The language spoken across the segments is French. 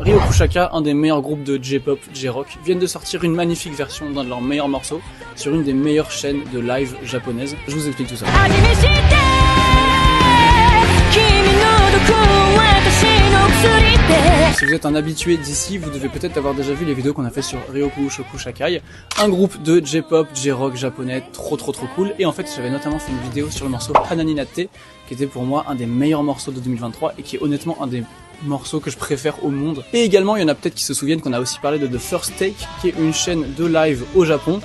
Ryokushaka, un des meilleurs groupes de J-pop, J-rock, viennent de sortir une magnifique version d'un de leurs meilleurs morceaux sur une des meilleures chaînes de live japonaises. Je vous explique tout ça. Si vous êtes un habitué d'ici, vous devez peut-être avoir déjà vu les vidéos qu'on a fait sur Ryokushokushakai, un groupe de J-pop, J-rock japonais trop cool. Et en fait, j'avais notamment fait une vidéo sur le morceau Hanani Natte, qui était pour moi un des meilleurs morceaux de 2023 et qui est honnêtement un des morceaux que je préfère au monde. Et également, il y en a peut-être qui se souviennent qu'on a aussi parlé de The First Take, qui est une chaîne de live au Japon,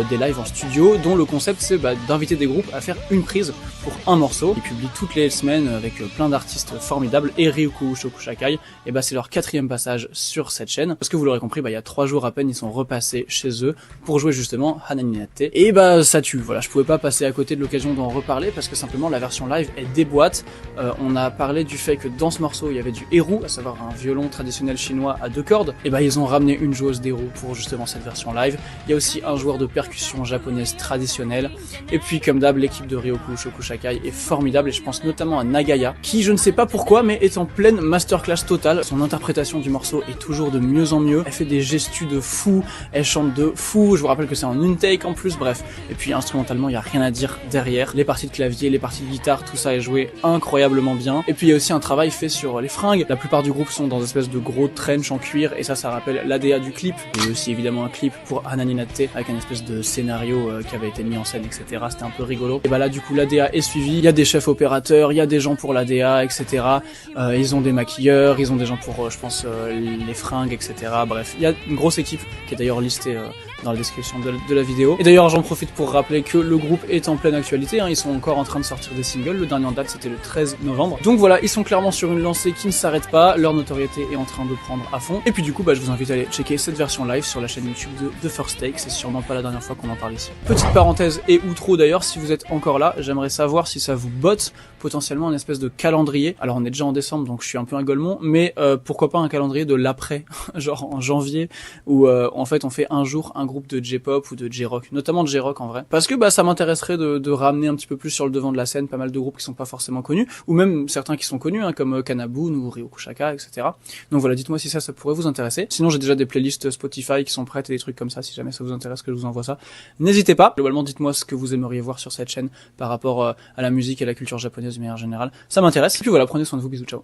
des lives en studio, dont le concept c'est d'inviter des groupes à faire une prise pour un morceau. Ils publient toutes les semaines avec plein d'artistes formidables, et Ryokushokushakai, et c'est leur 4e passage sur cette chaîne, parce que vous l'aurez compris, il y a 3 jours à peine, ils sont repassés chez eux pour jouer justement Hanani Natte. Et ça tue, voilà, je pouvais pas passer à côté de l'occasion d'en reparler, parce que simplement la version live elle déboîte. On a parlé du fait que dans ce morceau il y avait du eru, à savoir un violon traditionnel chinois à 2 cordes, et ils ont ramené une joueuse d'eru pour justement cette version live. Il y a aussi un joueur de percussion japonaise traditionnelle, et puis comme d'hab l'équipe de Ryokushokushakai est formidable, et je pense notamment à Nagaya, qui je ne sais pas pourquoi mais est en pleine masterclass totale. Son interprétation du morceau est toujours de mieux en mieux, elle fait des gestus de fou, elle chante de fou, je vous rappelle que c'est en une take en plus, bref, et puis instrumentalement il n'y a rien à dire derrière, les parties de clavier, les parties de guitare, tout ça est joué incroyablement bien. Et puis il y a aussi un travail fait sur les fringues, la plupart du groupe sont dans des espèces de gros trench en cuir, et ça rappelle l'ADA du clip. Il y a aussi évidemment un clip pour Hanani Natte avec un espèce de scénario qui avait été mis en scène, etc. C'était un peu rigolo. Et là du coup l'ADA est suivi, il y a des chefs opérateurs, il y a des gens pour l'ADA, etc. Ils ont des maquilleurs, ils ont des gens pour je pense les fringues, etc. Bref, il y a une grosse équipe qui est d'ailleurs listée dans la description de la vidéo. Et d'ailleurs j'en profite pour rappeler que le groupe est en pleine actualité, ils sont encore en train de sortir des singles, le dernier en date c'était le 13 novembre. Donc voilà, ils sont clairement sur une lancée qui ne s'arrête pas, leur notoriété est en train de prendre à fond. Et puis du coup je vous invite à aller checker cette version live sur la chaîne YouTube de The First Take, c'est sûrement pas la dernière fois qu'on en parle ici. Petite parenthèse et outro d'ailleurs, si vous êtes encore là, j'aimerais savoir si ça vous botte potentiellement une espèce de calendrier. Alors on est déjà en décembre donc je suis un peu un golemon, mais pourquoi pas un calendrier de l'après, genre en janvier, où en fait on fait un jour un groupe de J-pop ou de J-rock, notamment de J-rock en vrai, parce que ça m'intéresserait de ramener un petit peu plus sur le devant de la scène pas mal de groupes qui sont pas forcément connus, ou même certains qui sont connus comme Kanabun ou Ryokushaka, etc. Donc voilà, dites-moi si ça pourrait vous intéresser. Sinon j'ai déjà des playlists Spotify qui sont prêtes et des trucs comme ça, si jamais ça vous intéresse que je vous envoie ça, n'hésitez pas. Globalement dites-moi ce que vous aimeriez voir sur cette chaîne par rapport à la musique et à la culture japonaise de manière générale, ça m'intéresse. Et puis voilà, prenez soin de vous, bisous, ciao.